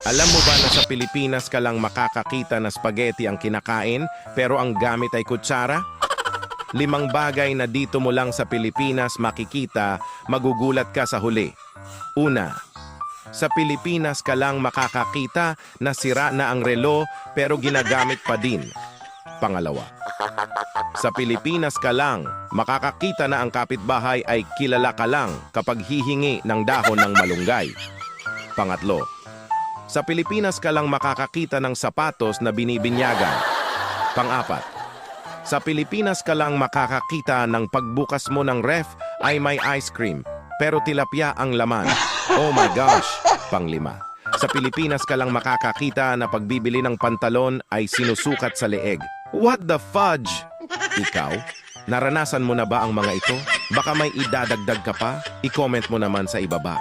Alam mo ba na sa Pilipinas ka lang makakakita na spaghetti ang kinakain pero ang gamit ay kutsara? 5 bagay na dito mo lang sa Pilipinas makikita, magugulat ka sa huli. Una, sa Pilipinas ka lang makakakita na sira na ang relo pero ginagamit pa din. Pangalawa, sa Pilipinas ka lang makakakita na ang kapitbahay ay kilala ka lang kapag hihingi ng dahon ng malunggay. Pangatlo, sa Pilipinas ka lang makakakita ng sapatos na binibinyagan. Pang-apat, sa Pilipinas ka lang makakakita ng pagbukas mo ng ref ay may ice cream, pero tilapia ang laman. Oh my gosh! Pang-5, sa Pilipinas ka lang makakakita na pagbibili ng pantalon ay sinusukat sa leeg. What the fudge? Ikaw, naranasan mo na ba ang mga ito? Baka may idadagdag ka pa? I-comment mo naman sa ibaba.